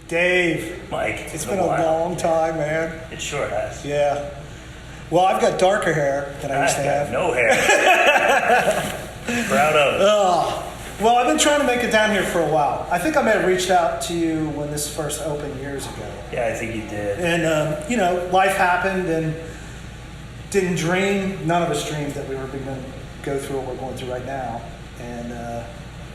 Dave. Mike, It's been a long time, man. It sure has. Yeah. Well, I've got darker hair than I used to have. No hair. Proud of it. Oh. Well, I've been trying to make it down here for a while. I think I may have reached out to you when this first opened years ago. Yeah, I think you did. And, life happened and none of us dreamed that we were going to go through what we're going through right now. And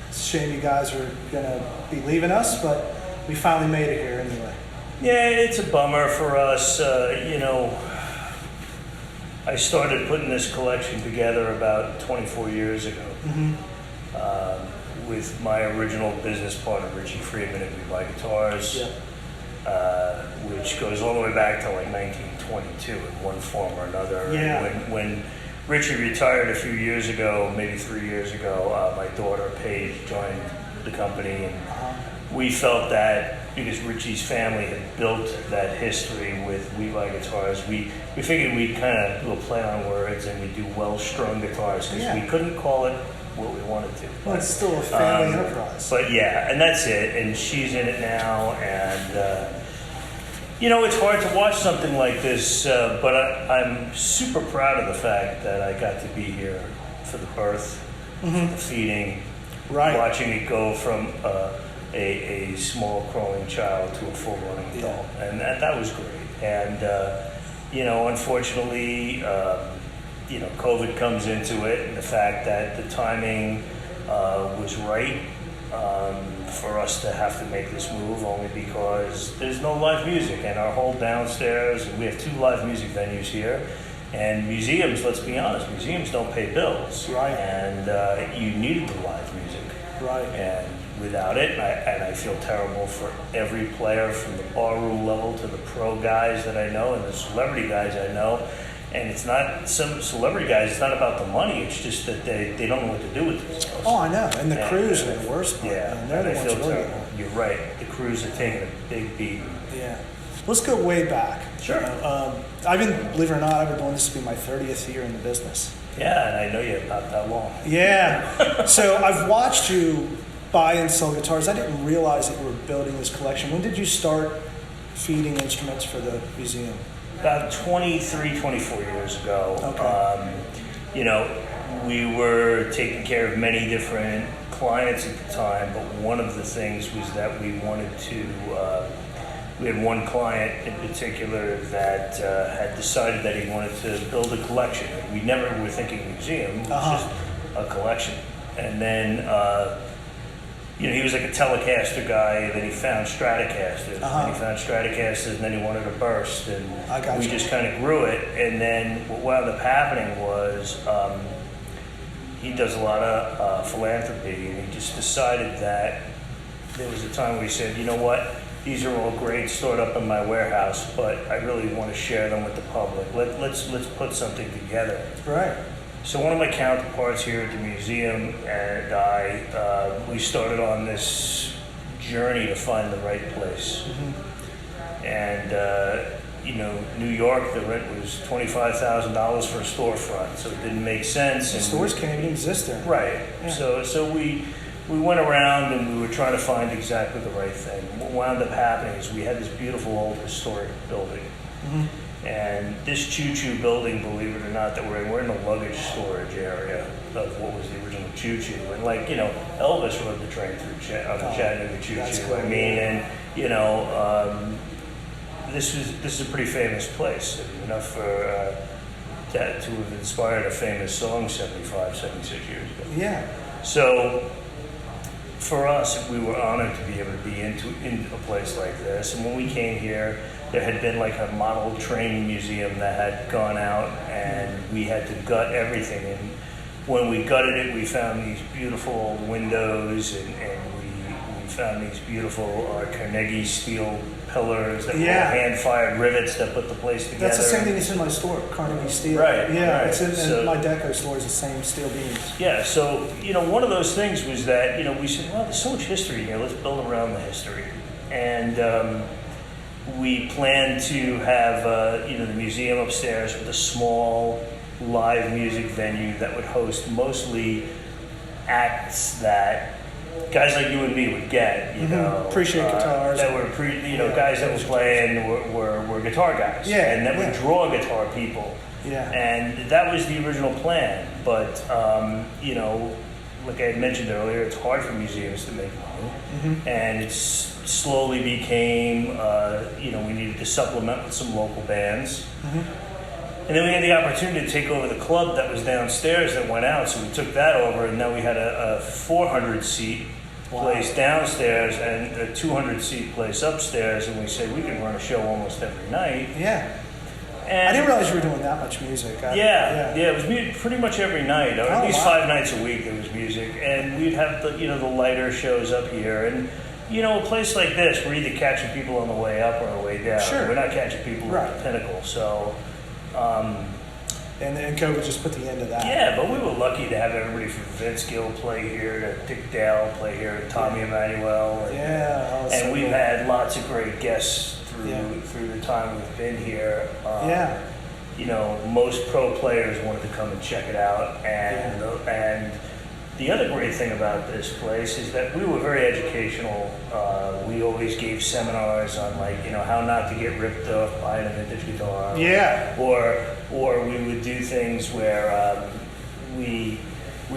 it's a shame you guys are going to be leaving us, but we finally made it here anyway. Yeah, it's a bummer for us. I started putting this collection together about 24 years ago with my original business partner, Richie Friedman, at We Buy Guitars, which goes all the way back to like 1922 in one form or another. Yeah. When Richie retired a few years ago, maybe 3 years ago, my daughter Paige joined the company, and we felt that because Richie's family had built that history with We Buy Guitars, we figured we'd kind of do a play on words and we'd do well-strung guitars because we couldn't call it what we wanted to. Well, it's still a family enterprise. But yeah, and that's it. And she's in it now, and it's hard to watch something like this, but I'm super proud of the fact that I got to be here for the birth, for the feeding, watching it go from a small crawling child to a full-running adult, and that was great. And unfortunately, COVID comes into it, and the fact that the timing was right for us to have to make this move, only because there's no live music, and our whole downstairs, and we have 2 live music venues here, and museums, let's be honest, museums don't pay bills, and you needed the live music, and without it, and I feel terrible for every player from the barroom level to the pro guys that I know and the celebrity guys I know. And it's not some celebrity guys, it's not about the money, it's just that they don't know what to do with themselves. Oh, I know. And the crews are the worst part. Yeah, and they're the ones really. You're right. The crews are taking a big beating. Yeah. Let's go way back. Sure. Believe it or not, I've been doing this to be my 30th year in the business. Yeah, and I know you not that long. Yeah. So I've watched you buy and sell guitars. I didn't realize that you were building this collection. When did you start feeding instruments for the museum? About 23, 24 years ago. Okay. We were taking care of many different clients at the time, but one of the things was that we wanted to, we had one client in particular that had decided that he wanted to build a collection. We never were thinking museum, it was just a collection. And then, he was like a Telecaster guy, then he found Stratocasters, and he found Stratocasters, and then he wanted a burst, and we just kind of grew it. And then what wound up happening was he does a lot of philanthropy, and he just decided that there was a time where he said, you know what, these are all great stored up in my warehouse, but I really want to share them with the public. Let's put something together. Right. So one of my counterparts here at the museum and I, we started on this journey to find the right place. And, New York, the rent was $25,000 for a storefront, so it didn't make sense. And stores can't even exist there. Right. Yeah. So we went around and we were trying to find exactly the right thing. What wound up happening is we had this beautiful old historic building. And this Choo-Choo building, believe it or not, that we're in the luggage storage area of what was the original Choo-Choo. And like, Elvis rode the train through on the Chattanooga Choo-Choo. Cool. I mean, and this is a pretty famous place. I mean, enough for that to have inspired a famous song 76 years ago. Yeah. So for us, we were honored to be able to be in a place like this. And when we came here, there had been like a model train museum that had gone out, and we had to gut everything. And when we gutted it, we found these beautiful old windows, and we found these beautiful Carnegie steel pillars that were hand-fired rivets that put the place together. That's the same thing that's in my store, Carnegie Steel. Right. Yeah, right. it's in So, my deco store is the same steel beams. yeah, so, one of those things was that, we said, well, there's so much history here, let's build around the history. And we planned to have, the museum upstairs with a small live music venue that would host mostly acts that guys like you and me would get, Appreciate guitars. that were, guys that was playing were guitar guys. Yeah, And that would draw guitar people. Yeah. And that was the original plan. But, like I had mentioned earlier, it's hard for museums to make money. And it slowly became, we needed to supplement with some local bands. And then we had the opportunity to take over the club that was downstairs that went out, so we took that over, and now we had a 400-seat place downstairs and a 200-seat place upstairs, and we said we could run a show almost every night. Yeah. And I didn't realize you were doing that much music. It was pretty much every night, or at least 5 nights a week there was music, and we'd have the lighter shows up here, and a place like this, we're either catching people on the way up or on the way down. Sure. We're not catching people at the pinnacle, so... And COVID just put the end to that. Yeah, but we were lucky to have everybody from Vince Gill play here, to Dick Dale play here, to Tommy Emmanuel. And we've had lots of great guests through the time we've been here. Most pro players wanted to come and check it out. And the other great thing about this place is that we were very educational. We always gave seminars on how not to get ripped off buying a vintage guitar. Yeah. Or we would do things where we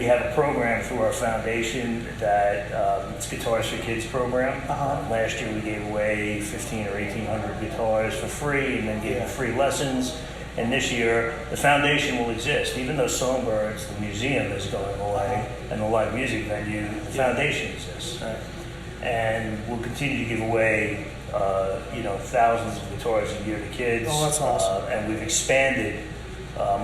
have a program through our foundation that it's Guitars for Kids program. Last year we gave away 1,500 or 1,800 guitars for free, and then gave free lessons. And this year, the foundation will exist. Even though Songbirds, the museum, is going away, and the live music venue, the foundation exists. Right. And we'll continue to give away, thousands of guitars a year to kids. Oh, that's awesome. And we've expanded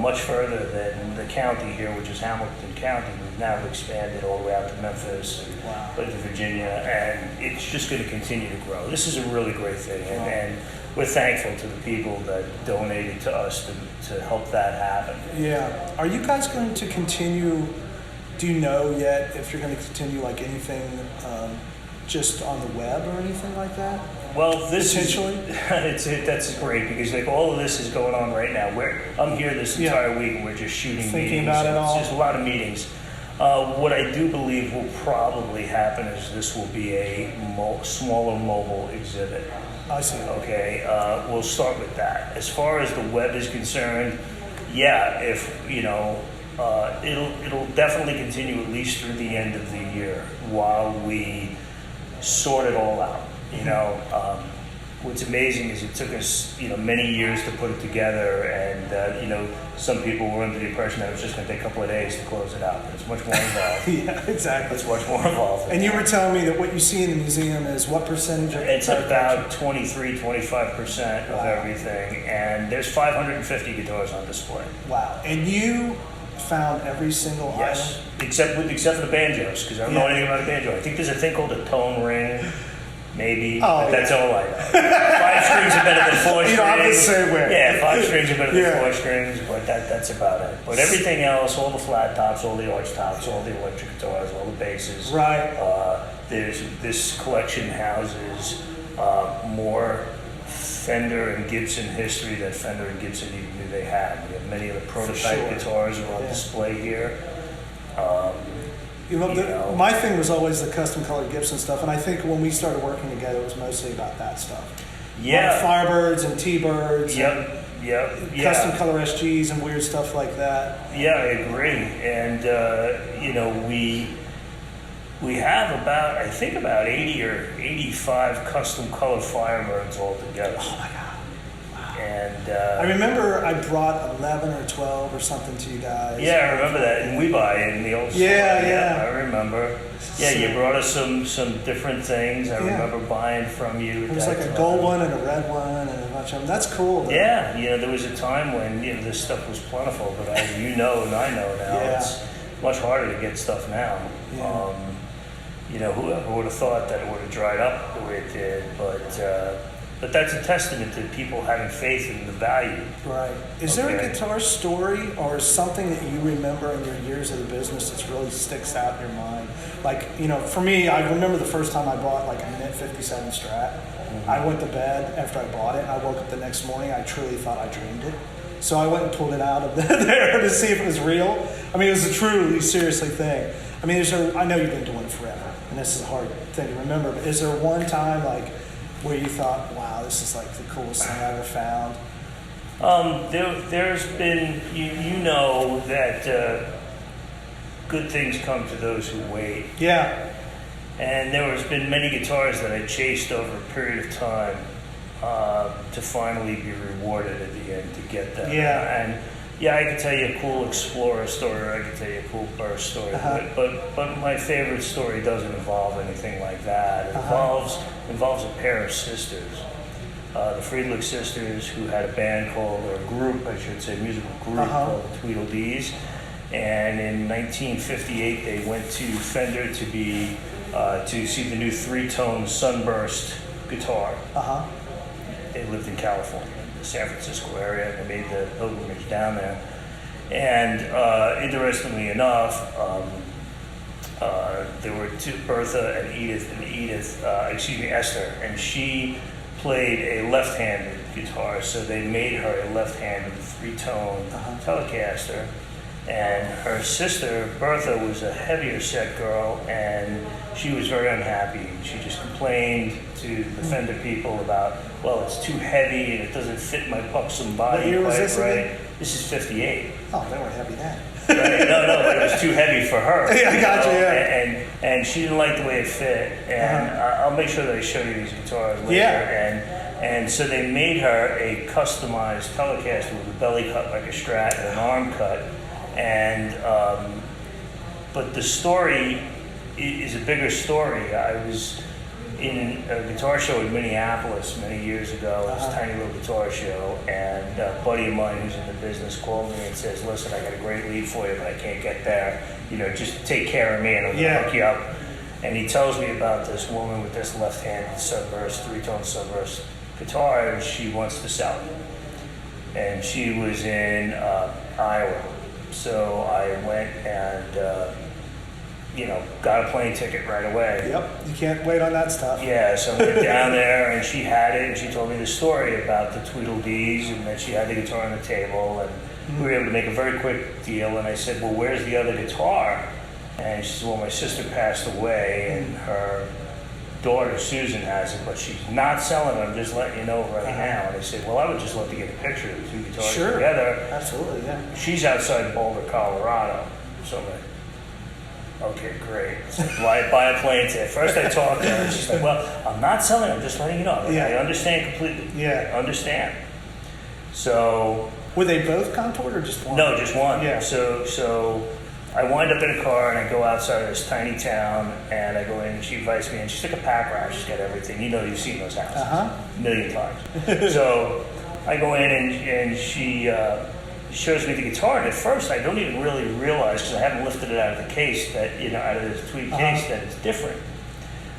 much further than the county here, which is Hamilton County. We've now expanded all the way out to Memphis and to Virginia, and it's just going to continue to grow. This is a really great thing, and we're thankful to the people that donated to us to help that happen. Yeah. Are you guys going to continue, do you know yet if you're going to continue anything just on the web or anything like that? Well, potentially? That's great, because all of this is going on right now. I'm here this entire week, and we're just shooting Thinking meetings. About it all. It's just a lot of meetings. What I do believe will probably happen is this will be a smaller mobile exhibit. I see. Okay, we'll start with that. As far as the web is concerned, it'll definitely continue at least through the end of the year while we sort it all out. What's amazing is it took us, many years to put it together, and some people were under the impression that it was just going to take a couple of days to close it out, but it's much more involved. Yeah, exactly. It's much more involved. And you were telling me that what you see in the museum is what percentage of It's about 23-25% of everything, and there's 550 guitars on display. Wow. And you found every single item? Except for the banjos, because I don't know anything about a banjo. I think there's a thing called a tone ring. Maybe, but that's all I know. 5 strings are better than 4 strings. I'm the same way. Yeah, 5 strings are better than 4 strings, but that's about it. But everything else, all the flat tops, all the arch tops, all the electric guitars, all the basses. Right. This collection houses more Fender and Gibson history that Fender and Gibson even knew they had. We have many of the prototype guitars are on display here. My thing was always the custom colored Gibson stuff, and I think when we started working together, it was mostly about that stuff. Yeah. Firebirds and T-Birds. Yep. Yep. custom Yeah. color SGs and weird stuff like that. Yeah, I agree. And we have I think about 80 or 85 custom color Firebirds altogether. Oh my God. And I remember I brought 11 or 12 or something to you guys. yeah, I remember that, and we buy it in the old store. Yeah. I remember. Yeah, you brought us some different things. I remember buying from you. It was like a gold one and a red one and a bunch of them. That's cool, though. Yeah, there was a time when this stuff was plentiful, but as you know and I know now, it's much harder to get stuff now. Yeah. Who would have thought that it would have dried up the way it did? But that's a testament to people having faith in the value. Right. Is there a guitar story or something that you remember in your years of the business that really sticks out in your mind? Like, for me, I remember the first time I bought like a Mint 57 Strat. Mm-hmm. I went to bed after I bought it, and I woke up the next morning, I truly thought I dreamed it. So I went and pulled it out of there to see if it was real. I mean, it was a truly, seriously thing. I mean, I know you've been doing it forever, and this is a hard thing to remember, but is there one time like where you thought, wow, this is like the coolest thing I ever found? There's been, you know that good things come to those who wait. Yeah. And there has been many guitars that I chased over a period of time to finally be rewarded at the end to get them. Yeah. And I could tell you a cool Explorer story, or I could tell you a cool Burst story, but my favorite story doesn't involve anything like that. It involves a pair of sisters, the Friedlich sisters, who had a band called, or a group, I should say, musical group called the Tweedledees. And in 1958, they went to Fender to see the new three-tone Sunburst guitar. They lived in California, the San Francisco area, and they made the pilgrimage down there. And interestingly enough, there were two, Bertha and Esther, and she played a left-handed guitar, so they made her a left-handed three-tone Telecaster. And her sister, Bertha, was a heavier set girl, and she was very unhappy. She just complained to the Fender people about, well, it's too heavy and it doesn't fit my buxom body What year was quite this right. again? This is 58. Oh, they weren't heavy then. Right? No, but it was too heavy for her. Yeah, I got you, yeah. And she didn't like the way it fit. And I'll make sure that I show you these guitars later. Yeah. And so they made her a customized Telecaster with a belly cut like a Strat and an arm cut. And but the story is a bigger story. I was in a guitar show in Minneapolis many years ago. It was a tiny little guitar show, and a buddy of mine who's in the business called me and says, "Listen, I got a great lead for you, but I can't get there. Just take care of me, and I'm gonna hook you up." And he tells me about this woman with this left-handed Sunburst, three-tone Sunburst guitar, and she wants to sell it. And she was in Iowa. So I went and, got a plane ticket right away. Yep, you can't wait on that stuff. Yeah, so I went down there, and she had it, and she told me the story about the Tweedledees, and that she had the guitar on the table, and we were able to make a very quick deal. And I said, well, where's the other guitar? And she said, well, my sister passed away, and her daughter Susan has it, but she's not selling it. I'm just letting you know right now. And I said, well, I would just love to get a picture of the two guitars together. Absolutely, yeah. She's outside Boulder, Colorado. So I'm like, okay, great. So buy a plane ticket. First I talked to her, and she's like, well, I'm not selling it. I'm just letting you know. I understand completely. Yeah. I understand. So. Were they both contoured or just one? No, just one. Yeah. So I wind up in a car, and I go outside of this tiny town, and I go in, and she invites me in. She's like a pack rat. She's got everything. You've seen those houses a million times. So I go in, and she shows me the guitar, and at first I don't even really realize, because I haven't lifted it out of the case, that, out of this tweed case, that it's different.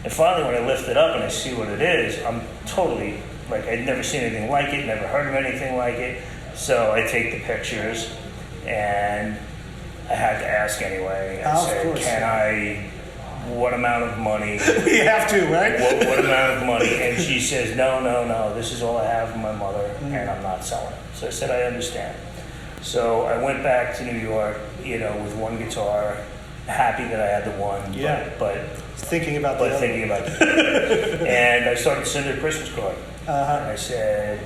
And finally, when I lift it up and I see what it is, I'm totally, I'd never seen anything like it, never heard of anything like it. So I take the pictures, and I had to ask anyway. I said, what amount of money? You have to, right? What amount of money? And she says, no, this is all I have from my mother, and I'm not selling it. So I said, I understand. So I went back to New York, with one guitar, happy that I had the one, but thinking about the other. And I started to send her a Christmas card. And I said,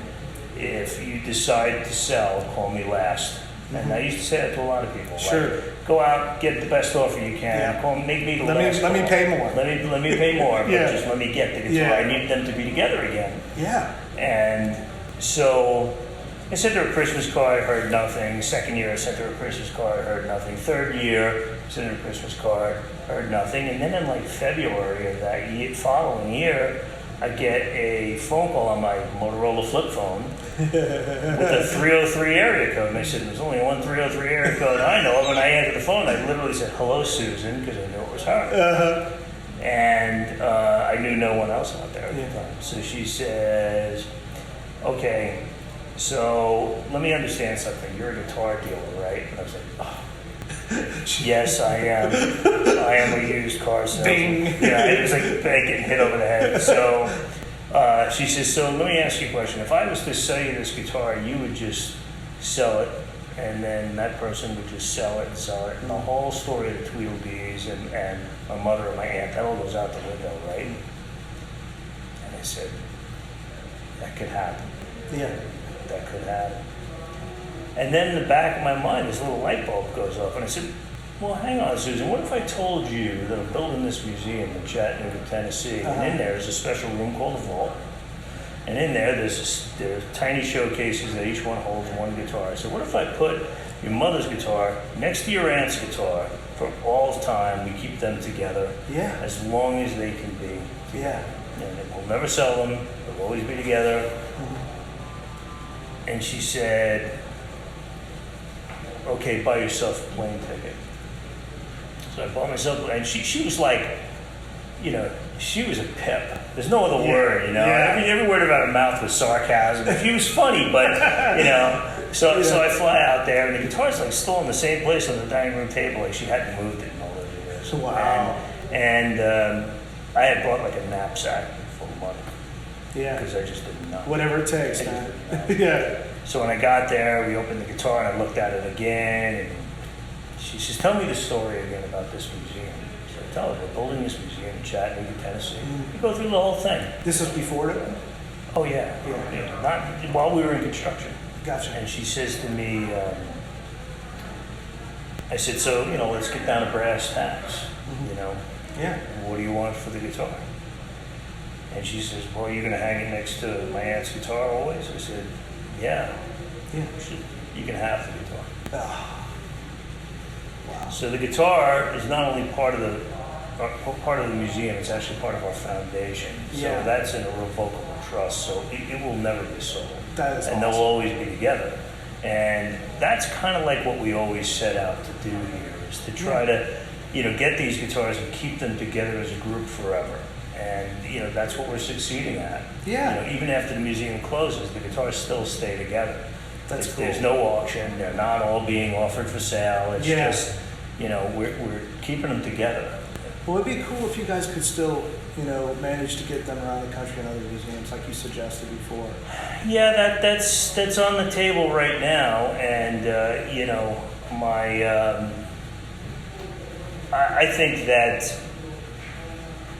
if you decide to sell, call me last. And I used to say that to a lot of people. Sure. Like, go out, get the best offer you can. Yeah. Call, make me the Let last. me call. pay more. Let me pay more, Yeah. but just let me get the guitar. Yeah. I need them to be together again. Yeah. And so I sent her a Christmas card, heard nothing. Second year, I sent her a Christmas card, heard nothing. Third year, sent her a Christmas card, heard nothing. And then in like February of that year, following year, I get a phone call on my Motorola flip phone with a 303 area code. And I said, there's only one 303 area code I know of. And I answered the phone. I literally said, hello, Susan, because I knew it was her. And I knew no one else out there at the time. So she says, okay, so let me understand something. You're a guitar dealer, right? And I was like, oh. Yes, I am. I am a used car salesman. Bing. Yeah, it was like getting hit over the head. So she says, so let me ask you a question. If I was to sell you this guitar, you would just sell it, and then that person would just sell it and sell it. And the whole story of the Tweedledees and my mother and my aunt, that all goes out the window, right? And I said, that could happen. Yeah. That could happen. And then in the back of my mind, this little light bulb goes off, and I said, well, hang on, Susan, what if I told you that I'm building this museum in Chattanooga, Tennessee, and in there is a special room called the Vault, and in there there are tiny showcases that each one holds one guitar. So what if I put your mother's guitar next to your aunt's guitar for all time? We keep them together as long as they can be. Yeah. And we'll never sell them, they'll always be together. And she said, okay, buy yourself a plane ticket. So I bought myself, and she was like, you know, she was a pip. There's no other word, you know. Yeah. Every word about her mouth was sarcasm. She was funny, but, you know. So I fly out there, and the guitar's like still in the same place on the dining room table. Like she hadn't moved it in all those years. Wow. And I had bought like a knapsack full of money. Yeah. Because I just didn't know. Whatever it takes, I just man. didn't know. Yeah. So when I got there, we opened the guitar and I looked at it again, and she says, tell me the story again about this museum. So I tell her, we're building this museum in Chattanooga, Tennessee. We go through the whole thing. This was before it? Oh yeah. Not while we were in construction. Gotcha. And she says to me, I said, so, you know, let's get down to brass tacks, you know. Yeah. What do you want for the guitar? And she says, well, you're going to hang it next to my aunt's guitar always? I said, yeah. Yeah. You can have the guitar. Oh. Wow. So the guitar is not only part of the museum, it's actually part of our foundation. So Yeah. that's an irrevocable trust, so it will never be sold. That is and they'll awesome. always be together. And that's kind of like what we always set out to do here, is to try to, you know, get these guitars and keep them together as a group forever. And, you know, that's what we're succeeding at. Yeah. You know, even after the museum closes, the guitars still stay together. That's cool. There's no auction. They're not all being offered for sale. It's Yeah. just, you know, we're keeping them together. Well, it'd be cool if you guys could still, you know, manage to get them around the country in other museums, like you suggested before. Yeah, that's on the table right now, and you know, I think that,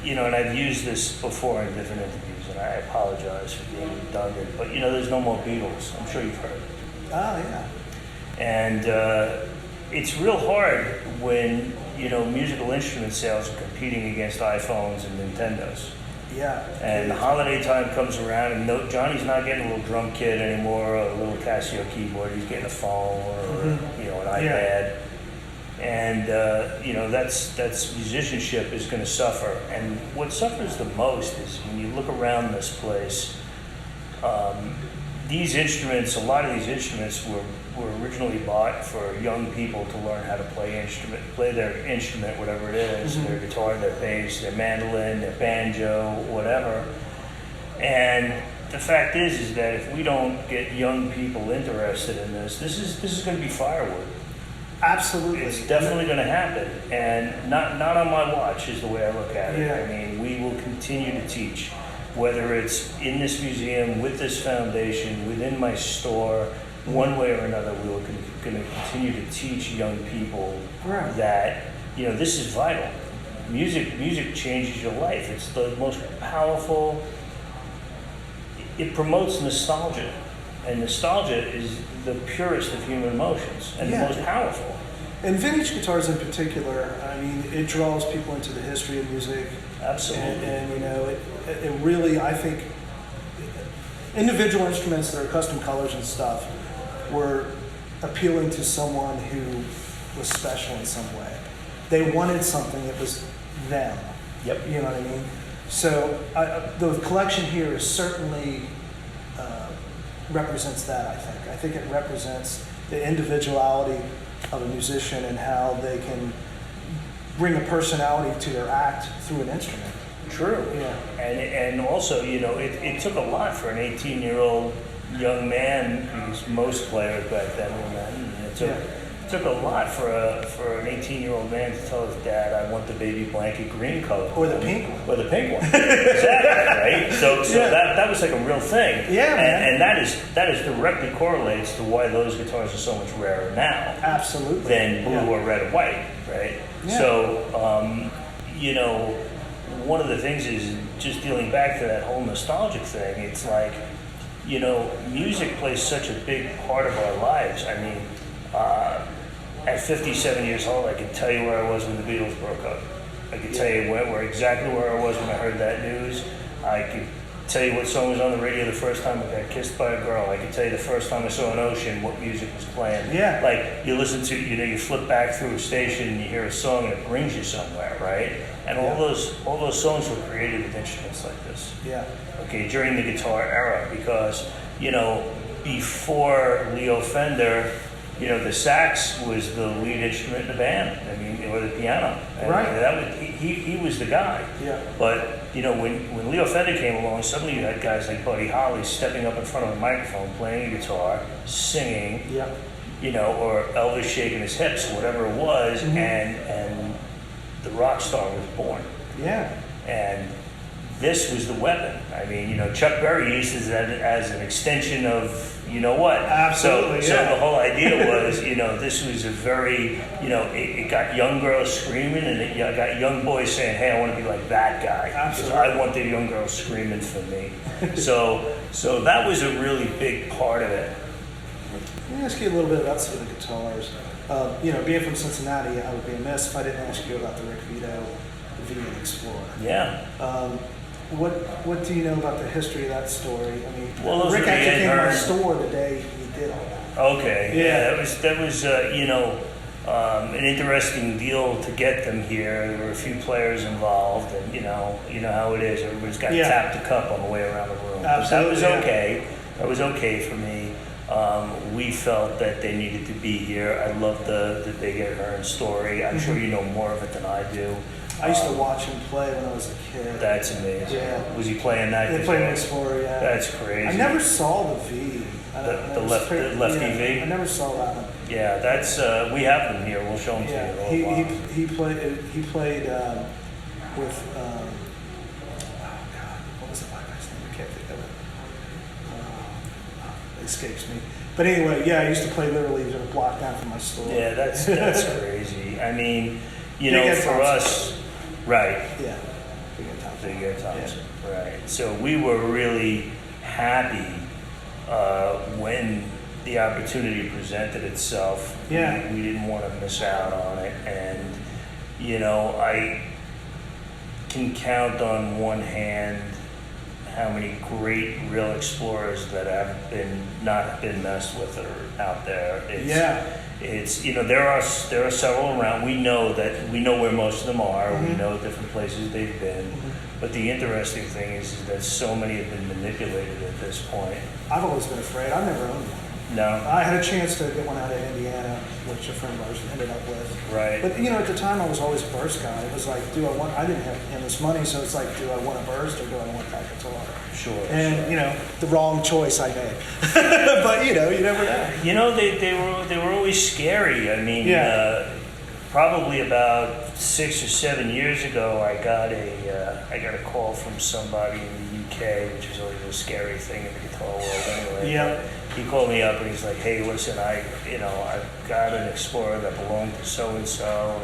you know, and I've used this before in different interviews, and I apologize for being redundant, but you know, there's no more Beatles. I'm sure you've heard. Oh, yeah. And it's real hard when, you know, musical instrument sales are competing against iPhones and Nintendos. Yeah. And the holiday time comes around, and no, Johnny's not getting a little drum kit anymore, or a little Casio keyboard. He's getting a phone or you know, an iPad. And you know, that's musicianship is going to suffer. And what suffers the most is when you look around this place. These instruments, a lot of these instruments were originally bought for young people to learn how to play their instrument, whatever it is, their guitar, their bass, their mandolin, their banjo, whatever. And the fact is that if we don't get young people interested in this is going to be firewood. Absolutely. It's definitely going to happen, and not on my watch is the way I look at it. Yeah. I mean, we will continue to teach, whether it's in this museum, with this foundation, within my store, one way or another, we will going to continue to teach young people that, you know, this is vital. Music changes your life. It's the most powerful. It promotes nostalgia. And nostalgia is the purest of human emotions and Yeah. the most powerful. And vintage guitars in particular, I mean, it draws people into the history of music. Absolutely. And you know, it really, I think, individual instruments that are custom colors and stuff were appealing to someone who was special in some way. They wanted something that was them. Yep. You know what I mean? So the collection here is certainly represents that, I think. I think it represents the individuality of a musician and how they can bring a personality to their act through an instrument. True. Yeah. And also, you know, it took a lot for an 18-year-old young man, because most players back then were men, and it took a lot for an 18-year-old man to tell his dad, I want the baby blanket green color. Or the pink one. Or the pink one. Exactly, right? So that was like a real thing. Yeah, man. And that is directly correlates to why those guitars are so much rarer now. Absolutely. Than blue or red or white, right? Yeah. So, you know, one of the things is just dealing back to that whole nostalgic thing. It's like, you know, music plays such a big part of our lives. I mean, at 57 years old, I can tell you where I was when the Beatles broke up. I can tell you where exactly where I was when I heard that news. I could tell you what song was on the radio the first time I got kissed by a girl. I could tell you the first time I saw an ocean, what music was playing. Yeah. Like, you listen to, you know, you flip back through a station and you hear a song and it brings you somewhere, right? And all those songs were created with instruments like this. Yeah. Okay, during the guitar era, because, you know, before Leo Fender, you know, the sax was the lead instrument in the band. I mean, or the piano. And Right. that was, he was the guy. Yeah. But, you know, when Leo Fender came along, suddenly you had guys like Buddy Holly stepping up in front of a microphone, playing a guitar, singing, Yeah. you know, or Elvis shaking his hips, or whatever it was, and the rock star was born. Yeah. And this was the weapon. I mean, you know, Chuck Berry used it as an extension of, you know what. Absolutely, So yeah. the whole idea was, you know, this was a very, you know, it got young girls screaming, and it got young boys saying, hey, I want to be like that guy. Absolutely. Because I want the young girls screaming for me. So that was a really big part of it. Let me ask you a little bit about some of the guitars. You know, being from Cincinnati, I would be amiss if I didn't ask you about the Rick Vito V8 Explorer. Yeah. What do you know about the history of that story? I mean, Well, those Rick are the actually came to my Ed store the day he did all that. Okay. Yeah. That was you know, an interesting deal to get them here. There were a few players involved, and you know how it is. Everybody's got to tap the cup on the way around the room. But that was okay. That was okay for me. We felt that they needed to be here. I love the Big Ed Hearn story. I'm sure you know more of it than I do. I used to watch him play when I was a kid. That's amazing. Yeah. Was he playing that? They played an Explorer, yeah. That's crazy. I never saw the V. The lefty V? I never saw that one. Yeah, that's we have them here. We'll show them to you. Yeah, he played with oh god, what was the black guy's name? I can't think of it. It escapes me. But anyway, yeah, I used to play literally a block down from my store. Yeah, that's crazy. I mean, you Big know, Ed for Thompson. us, right? Yeah. Big Ed Thompson. Big Ed Thompson, right? So we were really happy when the opportunity presented itself. Yeah. We didn't want to miss out on it, and you know, I can count on one hand how many great real explorers that have not been messed with are out there. It's you know, there are several around. We know where most of them are. We know different places they've been. But the interesting thing is that so many have been manipulated at this point. I've always been afraid. I've never owned one. No. I had a chance to get one out of Indiana, which a friend of ours ended up with. Right. But you know, at the time I was always a burst guy. It was like, I didn't have endless money, so it's like, do I want a burst or do I want that guitar? Sure. And you know, the wrong choice I made. But you know, you never know. You know, they were always scary. I mean, probably about 6 or 7 years ago, I got a call from somebody in the UK, which is always a scary thing in the guitar world anyway. Yeah. He called me up and he's like, "Hey, listen, I've got an Explorer that belonged to so and so,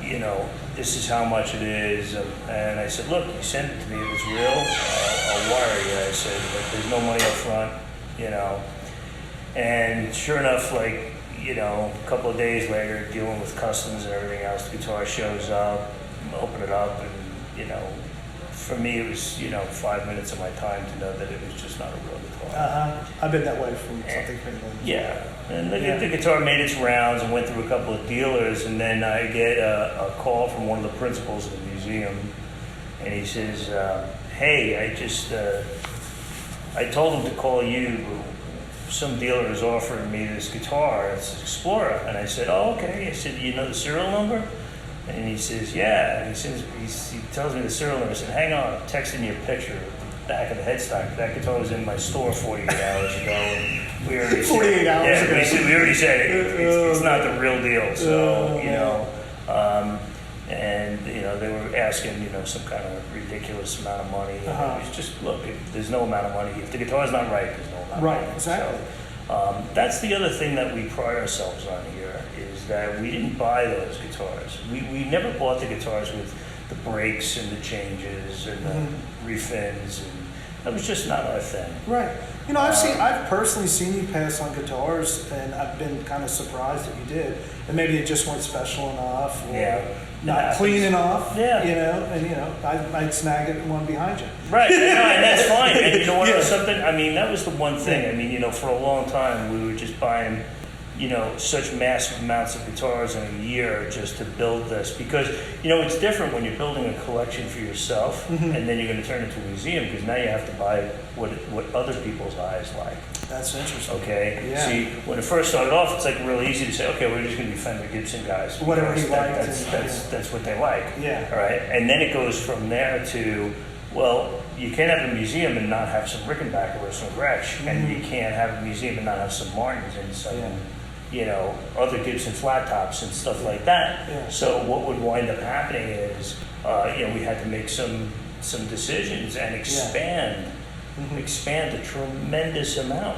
you know, this is how much it is." And I said, "Look, you send it to me. If it's real, I'll wire you." I said, but there's no money up front, you know. And sure enough, like, you know, a couple of days later, dealing with customs and everything else, the guitar shows up, open it up, and, you know, for me it was, you know, 5 minutes of my time to know that it was just not a real guitar. I've been that way from something pretty good. Yeah, and the guitar made its rounds and went through a couple of dealers, and then I get a call from one of the principals of the museum, and he says, hey, I told him to call you. Some dealer is offering me this guitar, it's an Explorer. And I said, oh, okay. I said, you know the serial number? And he says, yeah. And he tells me the serial number. I said, hang on, I'm texting you a picture of the back of the headstock. That guitar was in my store 48 hours ago. And we already 48 hours ago. We already said it's not the real deal. So, you know, and, you know, they were asking, you know, some kind of ridiculous amount of money. And it was just, look, there's no amount of money. If the guitar's not right, there's no amount of money. Right, exactly. So, that's the other thing that we pride ourselves on here, is that we didn't buy those guitars. We never bought the guitars with the breaks and the changes and the refins, and that was just not our thing. Right. You know, I've personally seen you pass on guitars, and I've been kind of surprised that you did. And maybe it just weren't special enough, or not clean enough. Yeah. You know, and you know, I'd snag it one behind you. Right. And that's fine. And you know what? Something. I mean, that was the one thing. I mean, you know, for a long time we were just buying, you know, such massive amounts of guitars in a year just to build this, because, you know, it's different when you're building a collection for yourself and then you're going to turn it into a museum, because now you have to buy what other people's eyes like. That's interesting. Okay. Yeah. See, when it first started off, it's like really easy to say, okay, we're just going to be Fender Gibson guys. Whatever he liked. That's what they like. Yeah. All right. And then it goes from there to, well, you can't have a museum and not have some Rickenbacker or some Gretsch, and you can't have a museum and not have some Martins and some, you know, other Gibson flat tops and stuff like that. Yeah. So what would wind up happening is, you know, we had to make some decisions and expand a tremendous amount.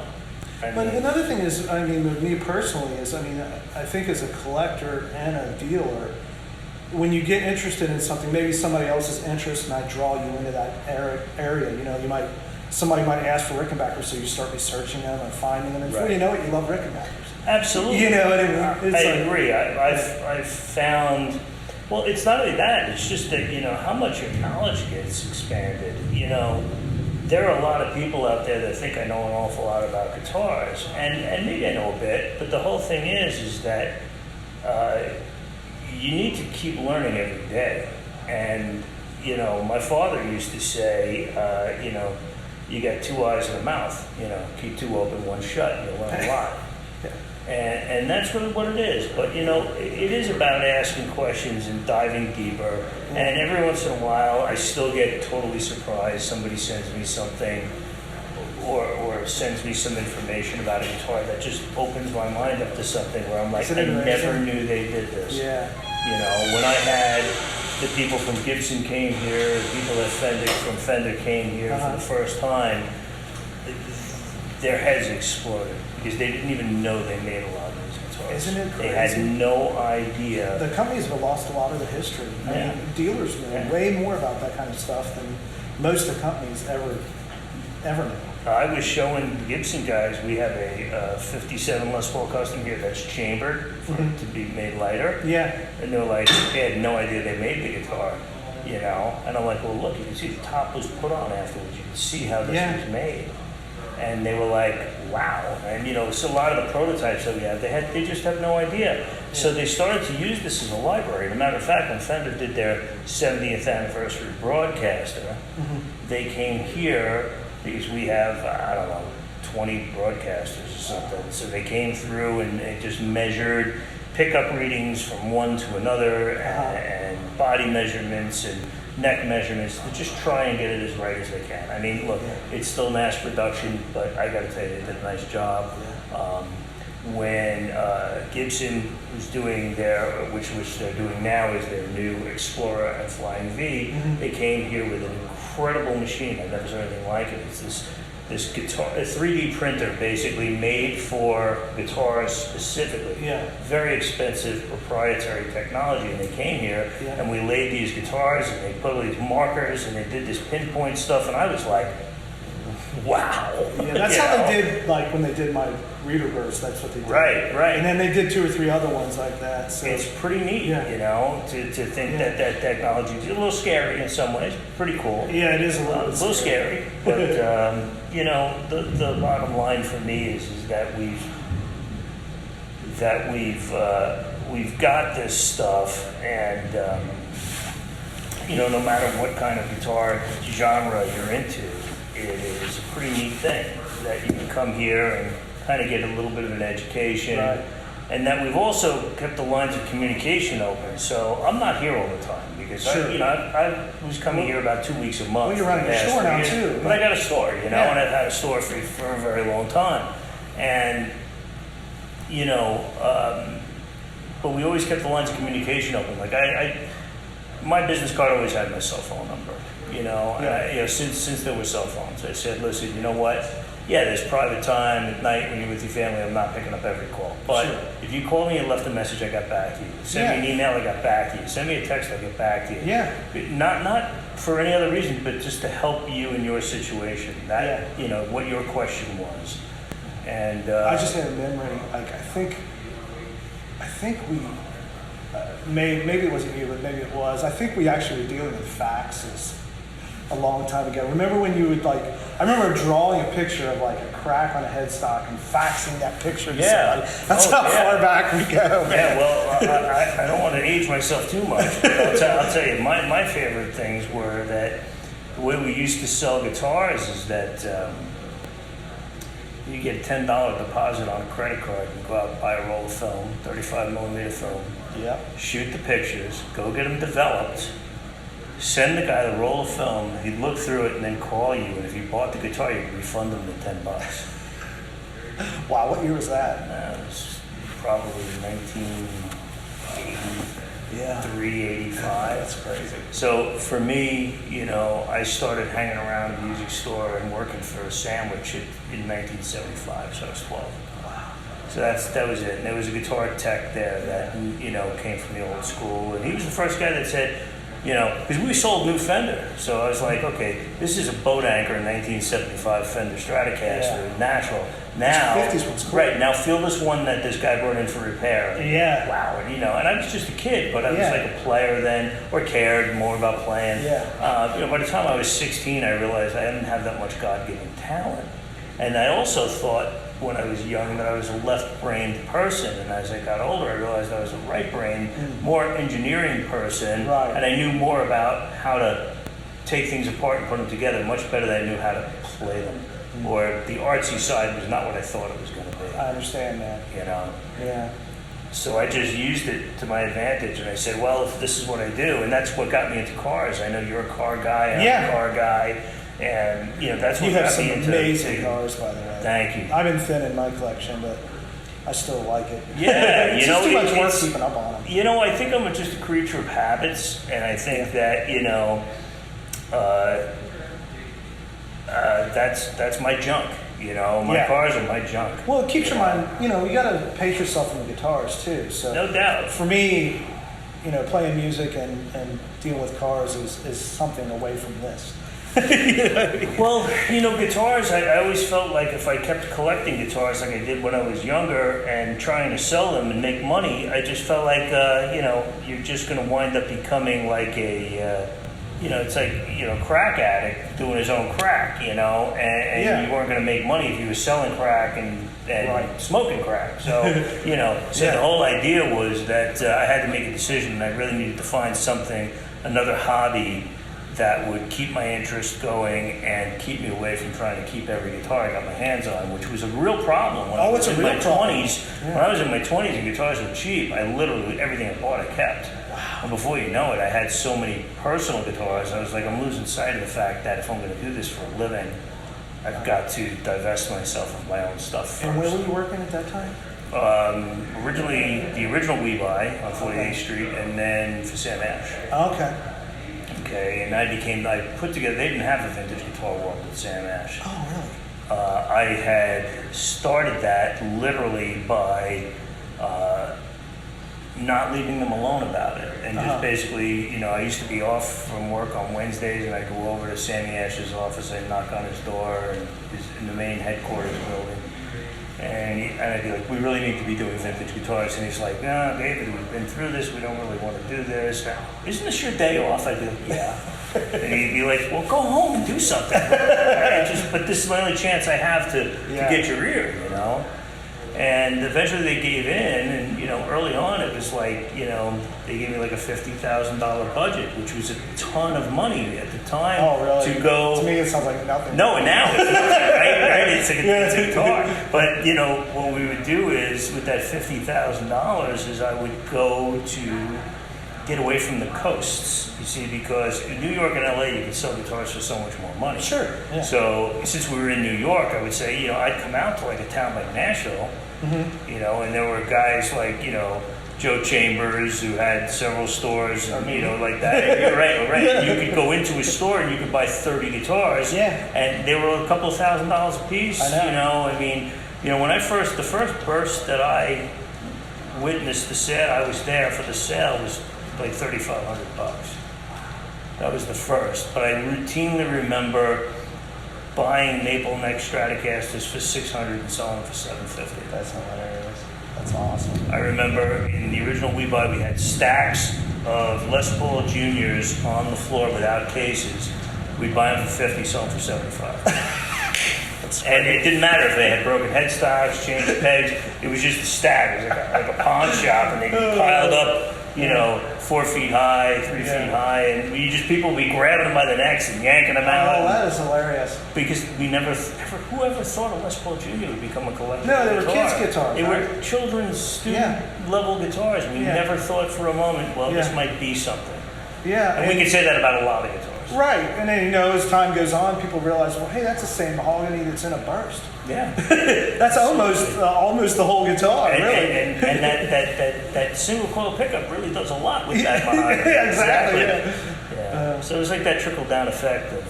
But another thing is, I mean, with me personally, is, I mean, I think as a collector and a dealer, when you get interested in something, maybe somebody else's interest might draw you into that area. You know, somebody might ask for Rickenbackers, so you start researching them and finding them, and before you know it, you love Rickenbackers. Absolutely. You know what I mean? I agree. I've found, well, it's not only that, it's just that, you know, how much your knowledge gets expanded. You know, there are a lot of people out there that think I know an awful lot about guitars, and maybe I know a bit, but the whole thing is that you need to keep learning every day. And, you know, my father used to say, you know, you got two eyes and a mouth, you know, keep two open, one shut, and you'll learn a lot. And that's really what it is. But, you know, it is about asking questions and diving deeper. And every once in a while, I still get totally surprised. Somebody sends me something or sends me some information about a guitar that just opens my mind up to something where I'm like, I never knew they did this. Yeah. You know, when I had the people from Gibson came here, the people from Fender came here for the first time, their heads exploded because they didn't even know they made a lot of these guitars. Isn't it crazy? They had no idea. The companies have lost a lot of the history. I mean, dealers know way more about that kind of stuff than most of the companies ever knew. I was showing the Gibson guys, we have a 57 Les Paul Custom here that's chambered for it to be made lighter. Yeah. And they're like, they had no idea they made the guitar, you know? And I'm like, well, look, you can see the top was put on afterwards. You can see how this was made. And they were like, wow. And, you know, so a lot of the prototypes that we have, they just have no idea. So they started to use this as a library. As a matter of fact, when Fender did their 70th anniversary broadcaster, they came here because we have, I don't know, 20 broadcasters or something. So they came through and they just measured pickup readings from one to another and body measurements and neck measurements to just try and get it as right as they can. I mean, look, it's still mass production, but I gotta tell you, they did a nice job. When Gibson was doing which they're doing now is their new Explorer and Flying V, they came here with an incredible machine. I've never seen anything like it. It's this guitar, a 3D printer basically made for guitars specifically. Very expensive proprietary technology. And they came here and we laid these guitars and they put all these markers and they did this pinpoint stuff. And I was like, wow. Yeah, that's how they did, like when they did my reader burst, that's what they did. Right. And then they did 2 or 3 other ones like that. So It's pretty neat, Yeah. you know, to think that technology is a little scary in some ways, pretty cool. yeah, it is a A little, little scary, but you know, the bottom line for me is that we've got this stuff, and you know, no matter what kind of guitar genre you're into, it is a pretty neat thing that you can come here and kind of get a little bit of an education. Right. And that we've also kept the lines of communication open. So I'm not here all the time because Sure. I was coming here about 2 weeks a month. Well, you're running for the a past store 3 now, years. too. But I got a store, you know, Yeah. and I've had a store for a very long time. And, you know, but we always kept the lines of communication open. Like my business card always had my cell phone number, you know, and Yeah. you know, since there were cell phones, I said, listen, you know what? Yeah, there's private time at night when you're with your family. I'm not picking up every call. But Sure. if you called me and left a message, I got back to you. Send me an email, I got back to you. Send me a text, I get back to you. Yeah. Not for any other reason, but just to help you in your situation. That you know what your question was, and I just had a memory. Like I think we maybe it wasn't you, but maybe it was. I think we actually were dealing with faxes a long time ago. Remember when you would I remember drawing a picture of like a crack on a headstock and faxing that picture to somebody. That's how far back we go. Man. Yeah, well, I don't want to age myself too much, but I'll tell you, my favorite things were that the way we used to sell guitars is that you get a $10 deposit on a credit card and go out and buy a roll of film, 35 millimeter film, Yeah. shoot the pictures, go get them developed, send the guy the roll of film, he'd look through it and then call you, and if you bought the guitar, you'd refund him the $10. Wow, what year was that? It was probably 1983, Yeah. 85. That's crazy. So for me, you know, I started hanging around a music store and working for a sandwich in 1975, so I was 12. Wow. So that was it. And there was a guitar tech there that, you know, came from the old school, and he was the first guy that said, you know, because we sold new Fender. So I was like, okay, this is a boat anchor 1975 Fender Stratocaster, natural. Now, 50s one's cool. right, now feel this one that this guy brought in for repair. Yeah. Wow, and you know, and I was just a kid, but I was Yeah. like a player then, or cared more about playing. Yeah. You know, by the time I was 16, I realized I didn't have that much God-given talent. And I also thought when I was young that I was a left-brained person, and as I got older, I realized I was a right-brained, more engineering person, Right. and I knew more about how to take things apart and put them together much better than I knew how to play them. Or the artsy side was not what I thought it was going to be. I understand that. You know. Yeah. So I just used it to my advantage, and I said, well, if this is what I do, and that's what got me into cars. I know you're a car guy, I'm Yeah. a car guy, and you know that's what You have got some me into amazing cars, by the way. Thank you. I've been thinning my collection, but I still like it. Yeah, it's you know, just too much work it's- keeping up on them. You know, I think I'm just a creature of habits, and I think that you know, that's my junk. You know, my Yeah. cars are my junk. Well, it keeps your mind, you know, you got to pace yourself in the guitars too. So No doubt. for me, you know, playing music and dealing with cars is something away from this. Well, you know, guitars, I always felt like if I kept collecting guitars like I did when I was younger and trying to sell them and make money, I just felt like, you know, you're just going to wind up becoming like a, you know, it's like, you know, crack addict doing his own crack, you know, and Yeah. you weren't going to make money if you were selling crack and Right. smoking crack. So, you know, so Yeah. the whole idea was that I had to make a decision, and I really needed to find something, another hobby that would keep my interest going and keep me away from trying to keep every guitar I got my hands on, which was a real problem when I was it's a in real my problem. 20s. Yeah. When I was in my 20s and guitars were cheap, I literally, everything I bought I kept. And before you know it, I had so many personal guitars, I was like, I'm losing sight of the fact that if I'm going to do this for a living, I've got to divest myself of my own stuff first. And where were you working at that time? Originally, the original We Buy on 48th Street, and then for Sam Ash. Okay. Okay, and I put together, they didn't have a vintage guitar world with Sam Ash. Oh, really? I had started that literally by not leaving them alone about it, and just basically, you know, I used to be off from work on Wednesdays, and I'd go over to Sammy Ash's office, I'd knock on his door, and he's in the main headquarters building, and I'd be like, we really need to be doing vintage guitars, and he's like, no, David, we've been through this, we don't really want to do this. Isn't this your day off? I'd be like, yeah. And he'd be like, well, go home and do something. But this is my only chance I have to get your ear, you know? And eventually they gave in, and, you know, early on it was like, you know, they gave me like a $50,000 budget, which was a ton of money at the time. Oh, really? To go. To me, it sounds like nothing. No, and now it's nothing, right? It's a guitar. But, you know, what we would do is, with that $50,000, is I would go to get away from the coasts, you see, because in New York and LA you can sell guitars for so much more money. Sure. Yeah. So since we were in New York, I would say, you know, I'd come out to like a town like Nashville, you know, and there were guys like, you know, Joe Chambers, who had several stores, and, you know, like that. You're right. Yeah. You could go into a store and you could buy 30 guitars, and they were a couple of $1,000s a piece. I know. You know, I mean, you know, the first burst that I witnessed the sale, I was there for the sale, was like $3,500. That was the first. But I routinely remember buying maple neck Stratocasters for $600 and selling them for $750. That's hilarious. That's awesome. I remember in the original We Buy, we had stacks of Les Paul Juniors on the floor without cases. We'd buy them for $50, sell them for $75. And it didn't matter if they had broken headstocks, changed pegs. It was just a stack. It was like a pawn shop, and they'd be piled up, you know, 4 feet high, 3 feet high, and people would be grabbing them by the necks and yanking them out. Oh, that is hilarious. Because we whoever thought a Les Paul Jr. would become a collectible No, they were guitar? kids' guitars. They right? were children's student-level guitars. We never thought for a moment, well, this might be something. Yeah. And we can say that about a lot of guitars. Right, and then, you know, as time goes on, people realize, well, hey, that's the same mahogany that's in a burst. Yeah. That's almost the whole guitar, And, really. and that single coil pickup really does a lot with that mahogany. Exactly. Yeah. So it's like that trickle down effect of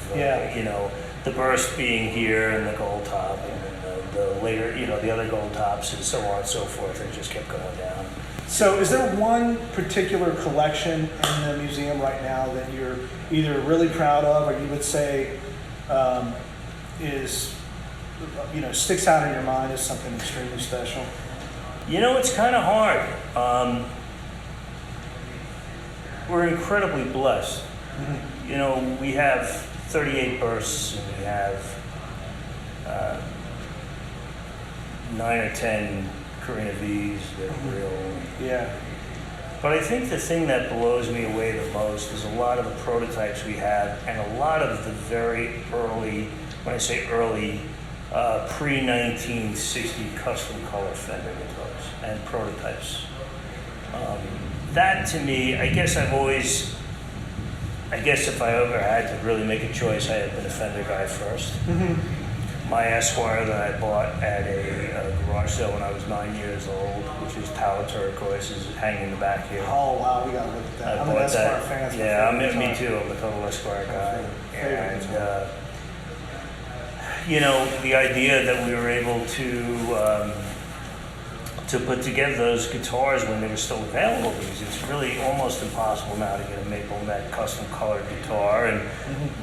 you know, the burst being here and the gold top, and then the later, you know, the other gold tops, and so on and so forth. It just kept going down. So is there one particular collection in the museum right now that you're either really proud of, or you would say is, you know, sticks out in your mind as something extremely special? You know, it's kind of hard. We're incredibly blessed. You know, we have 38 bursts, and we have 9 or 10 Carina V's that are real. Yeah. But I think the thing that blows me away the most is a lot of the prototypes we have, and a lot of the very early, when I say early, pre-1960 custom color Fender guitars and prototypes. That to me, I guess if I ever had to really make a choice, I had been a Fender guy first. My Esquire that I bought at a garage sale when I was 9 years old, which is Tower Turquoise, is hanging in the back here. Oh, wow, we got to look at that. I I'm an bought Esquire that. fan. Yeah, me too. I'm a total Esquire guy. And, you know, the idea that we were able to put together those guitars when they were still available, because it's really almost impossible now to get a maple neck custom colored guitar. And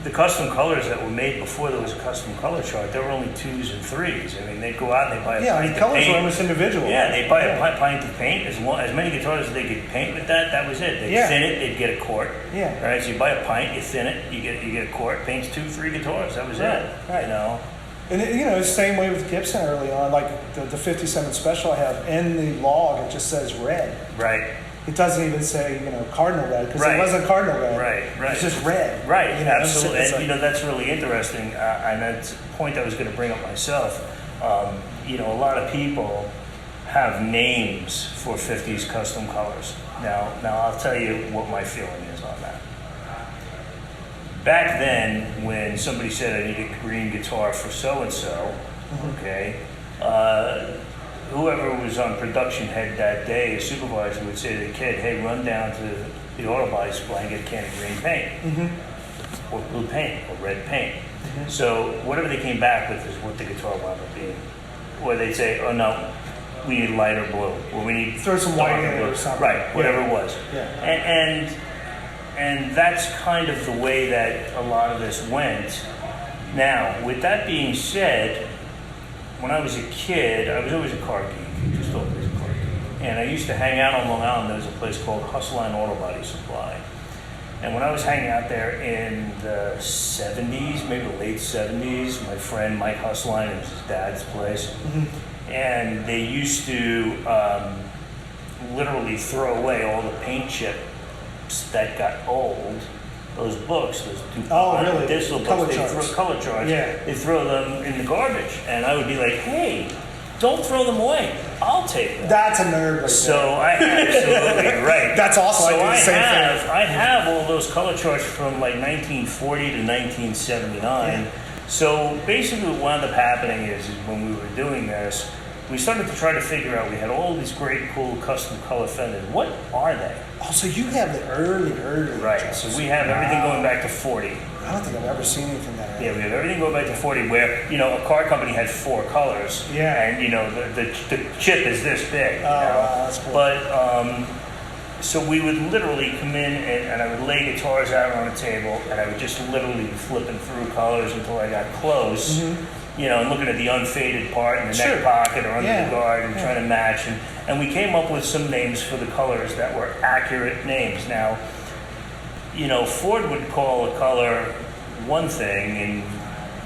the custom colors that were made before there was a custom color chart, there were only 2s and 3s. I mean, they'd go out and they'd buy a pint of colors paint. were almost individual. Yeah, they'd buy a pint of paint. As many guitars as they could paint with that was it. They'd thin it, they'd get a quart. Yeah. Right, so you buy a pint, you thin it, you get a quart, paints 2, 3 guitars. That was it. Right. You know. And you know, same way with Gibson early on, like the 57 Special I have, in the log it just says red. Right. It doesn't even say, you know, cardinal red, because Right. it wasn't cardinal red. Right. It's just red. Right, You know, absolutely. it's And like- you know, that's really interesting. And that's a point I was going to bring up myself. You know, a lot of people have names for 50s custom colors. Now I'll tell you what my feeling is on that. Back then, when somebody said I need a green guitar for so-and-so, okay, whoever was on production head that day, a supervisor would say to the kid, hey, run down to the auto body supply and get a can of green paint, or blue paint, or red paint. So whatever they came back with is what the guitar wound up being. Or they'd say, oh no, we need lighter blue, or we need Throw some white in darker it or blue. something. Right, whatever it was. Yeah. And that's kind of the way that a lot of this went. Now, with that being said, when I was a kid, I was always a car geek, just always a car geek. And I used to hang out on Long Island. There was a place called Hustle Line Auto Body Supply. And when I was hanging out there in the 70s, maybe the late 70s, my friend Mike Hustline, it was his dad's place, and they used to literally throw away all the paint chips that got old. Those books, those really? digital Color books, charts. they throw color charts. Yeah. They throw them in the garbage, and I would be like, "Hey, don't throw them away. I'll take them." That's a nerd right So there. I absolutely right. That's awesome. So I do the same thing. I have all those color charts from like 1940 to 1979. Yeah. So basically, what wound up happening is when we were doing this, we started to try to figure out. We had all these great, cool custom color fenders. What are they? Oh, so you have the early. Right. charts. So we have everything Wow. going back to 40. I don't think I've ever seen anything that early. Yeah, we have everything going back to 40 where, a car company had 4 colors. Yeah. And, the chip is this big. Wow, that's cool. But, so we would literally come in and I would lay guitars out on a table and I would just literally be flipping through colors until I got close, and looking at the unfaded part in the Sure. neck pocket or under Yeah. the guard and trying to match. And we came up with some names for the colors that were accurate names. Now, Ford would call a color one thing,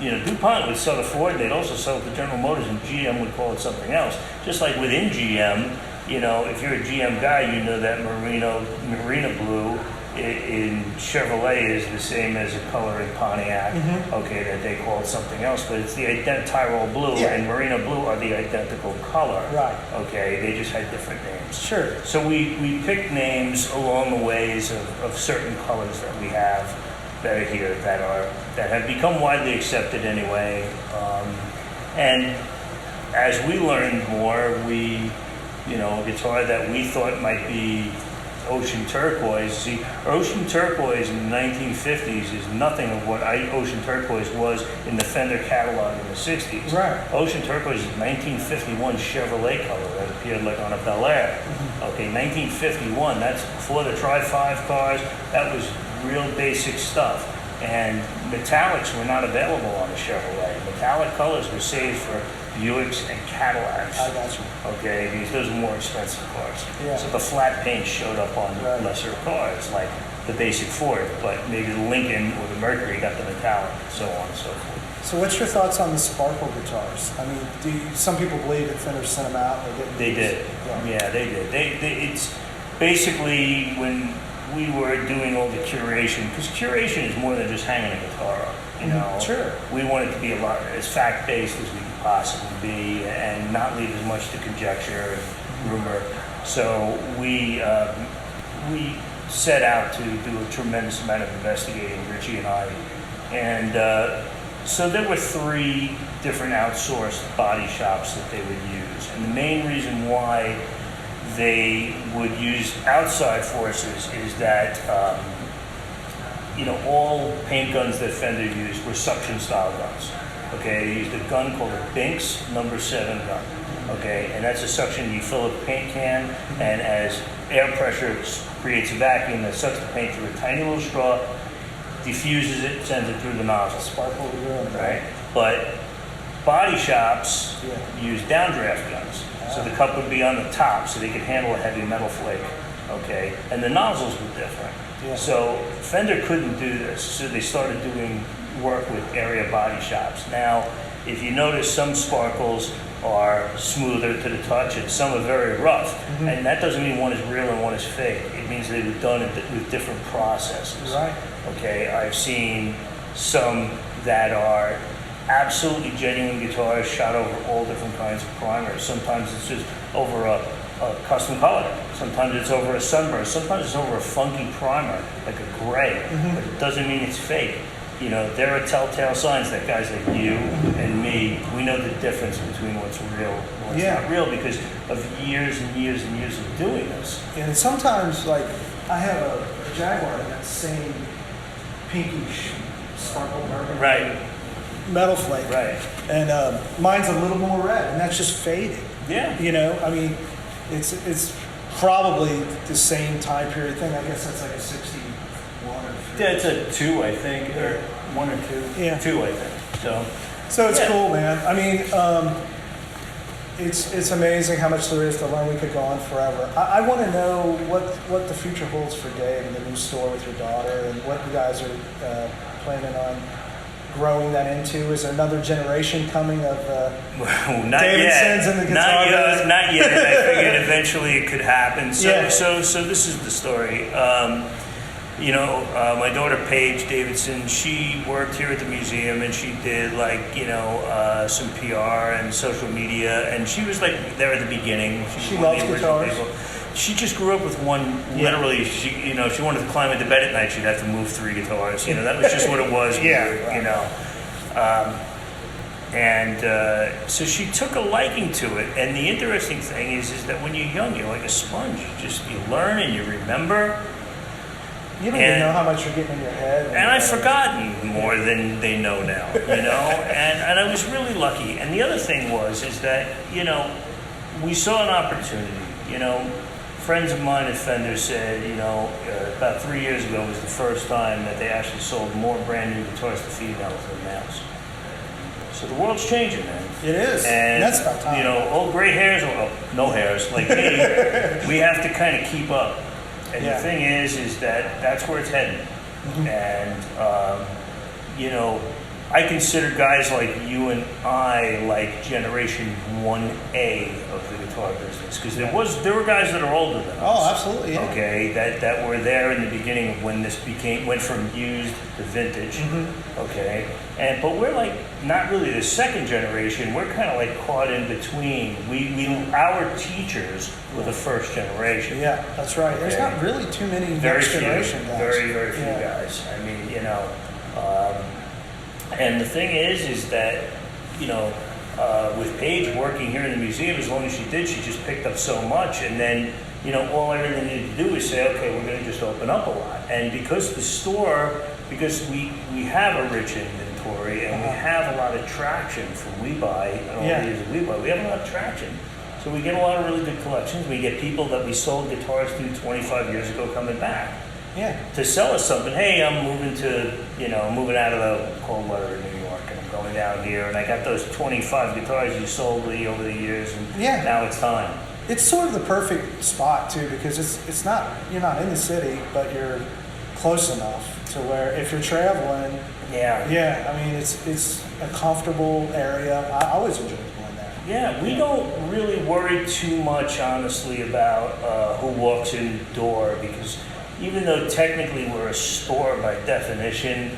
and DuPont would sell to Ford, and they'd also sell it to General Motors, and GM would call it something else. Just like within GM, if you're a GM guy, you know that Marina blue in Chevrolet is the same as a color in Pontiac. Okay, that they call it something else, but it's the Tyrol blue Yeah. and Marina blue are the identical color. Right. Okay, they just had different names. Sure. So we picked names along the ways of certain colors that we have that are here that have become widely accepted anyway. And as we learned more, a guitar that we thought might be ocean turquoise. See, ocean turquoise in the 1950s is nothing of what ocean turquoise was in the Fender catalog in the 60s. Right. Ocean turquoise is 1951 Chevrolet color that appeared like on a Bel Air. Okay, 1951, that's before the Tri-5 cars. That was real basic stuff. And metallics were not available on the Chevrolet. Metallic colors were saved for Buicks and Cadillacs. I got you. Okay, because those are more expensive cars. Yeah. So the flat paint showed up on Right. lesser cars, like the basic Ford, but maybe the Lincoln or the Mercury got the metallic, so on and so forth. So what's your thoughts on the sparkle guitars? I mean, some people believe that Fender sent them out. Or didn't They use- did. Yeah, they did. It's basically when we were doing all the curation, because curation is more than just hanging a guitar up. Sure. We want it to be a lot as fact-based as we can possibly be, and not leave as much to conjecture and rumor. So we set out to do a tremendous amount of investigating, Richie and I, and so there were 3 different outsourced body shops that they would use, and the main reason why they would use outside forces is that all paint guns that Fender used were suction style guns. Okay, they used a gun called a Binks number 7 gun. Okay, and that's a suction, you fill a paint can, and as air pressure creates a vacuum that sucks the paint through a tiny little straw, diffuses it, sends it through the nozzle. Sparkle the room. Right? But body shops Yeah. use downdraft guns. So the cup would be on the top so they could handle a heavy metal flake. Okay? And the nozzles were different. Yeah. So Fender couldn't do this. So they started doing work with area body shops. Now, if you notice, some sparkles are smoother to the touch and some are very rough. And that doesn't mean one is real and one is fake. It means they were done with different processes. Right. Okay, I've seen some that are absolutely genuine guitars shot over all different kinds of primers. Sometimes it's just over a custom color. Sometimes it's over a sunburst. Sometimes it's over a funky primer, like a gray. But it doesn't mean it's fake. There are telltale signs that guys like you and me, we know the difference between what's real and what's not real because of years and years and years of doing this. And sometimes, like, I have a Jaguar that same pinkish sparkle burgundy. Right. metal flake. Right. And mine's a little more red, and that's just fading. Yeah. You know, I mean, it's probably the same time period thing. I guess that's like a 61 or 3. Yeah, it's a 2, I think, or 1 or 2. Yeah. 2, I think. So it's Yeah. cool, man. I mean, it's amazing how much there is to learn. We could go on forever. I want to know what the future holds for Dave and the new store with your daughter, and what you guys are planning on growing that into. Is there another generation coming of Well, not Davidsons yet. and the guitar guys? Not yet. And I figured eventually it could happen. So, Yeah. so this is the story. My daughter Paige Davidson, she worked here at the museum, and she did some PR and social media, and she was like there at the beginning. She was one of loves the original guitars. people. She just grew up with one. Literally, she wanted to climb into bed at night. She'd have to move 3 guitars. That was just what it was. So she took a liking to it. And the interesting thing is that when you're young, you're like a sponge. You learn and you remember. You don't even know how much you're getting in your head. And I've forgotten more than they know now, and I was really lucky. And the other thing is that, we saw an opportunity. Friends of mine at Fender said, about 3 years ago was the first time that they actually sold more brand new guitars to females than males. So the world's changing, man. It is. And that's about time. Old gray hairs, or no hairs, like me, we have to kind of keep up. And the thing is that that's where it's heading. Mm-hmm. And, I consider guys like you and I like Generation 1A of the guitar business. Because there were guys that are older than us. Oh, absolutely, yeah. Okay, that were there in the beginning of when this went from used to vintage. Mm-hmm. Okay, but we're like not really the second generation. We're kind of like caught in between. Our teachers were the first generation. Yeah, that's right. There's not really too many next generation guys. Very few guys. I mean, and the thing is that, with Paige working here in the museum, as long as she did, she just picked up so much. And then, all I really needed to do is say, okay, we're going to just open up a lot. And because we have a rich inventory and we have a lot of traction from WeBuy, and all the years of WeBuy, we have a lot of traction. So we get a lot of really good collections. We get people that we sold guitars to 25 years ago coming back. Yeah. To sell us something. Hey, I'm moving out of the cold weather in New York, and I'm going down here, and I got those 25 guitars you sold me over the years, and now it's time. It's sort of the perfect spot too, because it's not, you're not in the city, but you're close enough to where if you're traveling. Yeah. I mean, it's a comfortable area. I always enjoy going there. Yeah, we don't really worry too much, honestly, about who walks in the door, because even though technically we're a store by definition,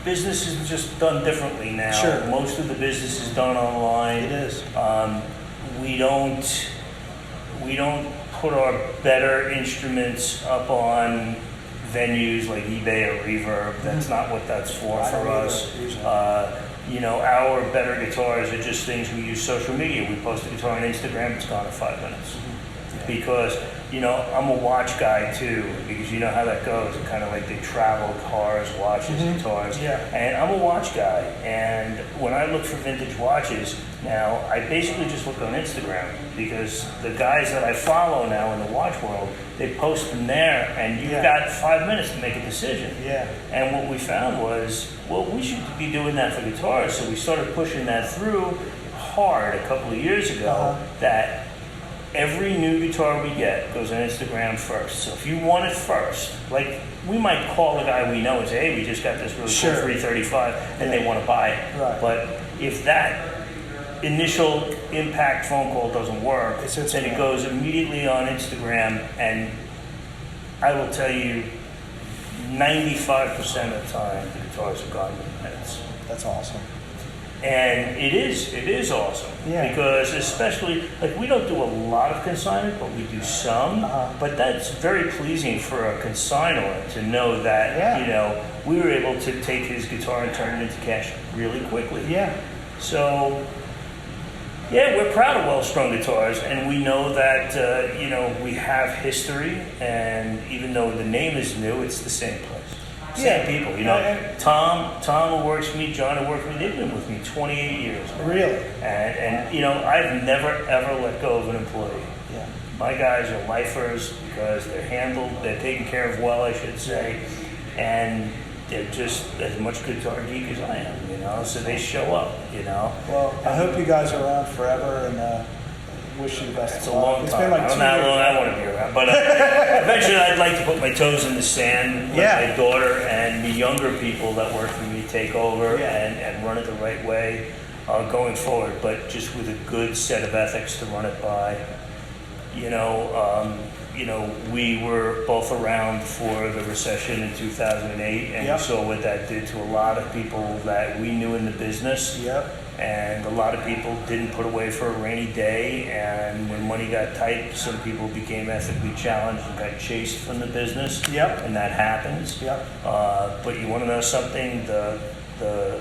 business is just done differently now. Sure. Most of the business is done online. It is. We don't put our better instruments up on venues like eBay or Reverb. That's not what that's for us. Our better guitars are just things we use social media. We post a guitar on Instagram, it's gone in 5 minutes. Because I'm a watch guy too, because you know how that goes. Kind of like they travel cars, watches, guitars. Yeah. And I'm a watch guy. And when I look for vintage watches now, I basically just look on Instagram, because the guys that I follow now in the watch world, they post them there, and you've got 5 minutes to make a decision. Yeah. And what we found was, we should be doing that for guitars. So we started pushing that through hard a couple of years ago, that every new guitar we get goes on Instagram first. So if you want it first, like we might call the guy we know and say, hey, we just got this really cool 335, and they want to buy it. Right. But if that initial impact phone call doesn't work, then it goes immediately on Instagram, and I will tell you, 95% of the time, the guitars are gone in minutes. That's awesome. And it is awesome. Yeah. Because especially, like, we don't do a lot of consignment, but we do some. But that's very pleasing for a consignor to know that, we were able to take his guitar and turn it into cash really quickly. Yeah. So, we're proud of well-strung guitars, and we know that, we have history, and even though the name is new, it's the same place. Same people, you know. And- Tom who works for me, John who works for me, they've been with me 28 years. Really? And you know, I've never ever let go of an employee. Yeah. My guys are lifers because they're taken care of well, I should say, and they're just as much good to our geek as I am, you know. So they show up, you know. Well, I hope you guys are around forever, and wish you the best It's of a luck. long It's time. been like I don't 2 know how years. long I want to be around, but eventually I'd like to put my toes in the sand, let Yeah. my daughter and the younger people that work for me take over Yeah. and run it the right way going forward, but just with a good set of ethics to run it by. You know, we were both around for the recession in 2008, and Yep. we saw what that did to a lot of people that we knew in the business. Yep. And a lot of people didn't put away for a rainy day, and when money got tight, some people became ethically challenged and got chased from the business. Yep. And that happens. Yep. But you want to know something? The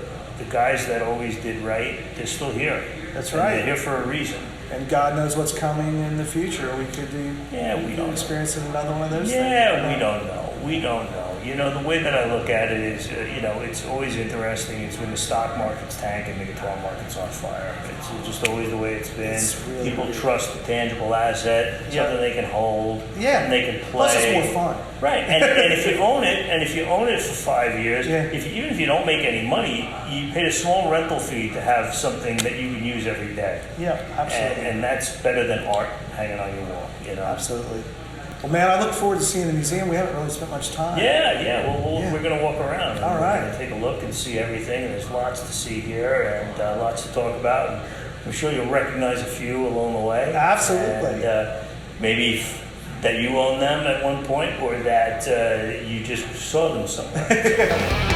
guys that always did right, they're still here. That's And right. They're here for a reason. And God knows what's coming in the future. We could be Yeah, we don't know. experiencing another one of those things. Yeah, we don't know. We don't know. You know, the way that I look at it is, you know, it's always interesting. It's when the stock market's tanking, the guitar market's on fire. It's just always the way it's been. It's really People weird. trust a tangible asset, Yeah. something they can hold, Yeah. and they can play. Plus, it's more fun. Right, and if you own it, for 5 years, Yeah. even if you don't make any money, you pay a small rental fee to have something that you can use every day. Yeah, absolutely. And that's better than art hanging on your wall, you know. Absolutely. Well, man, I look forward to seeing the museum. We haven't really spent much time. Yeah. Well, Yeah. we're going to walk around. And All right. We're going to take a look and see everything. And there's lots to see here and lots to talk about. And I'm sure you'll recognize a few along the way. Absolutely. And maybe that you own them at one point, or that you just saw them somewhere.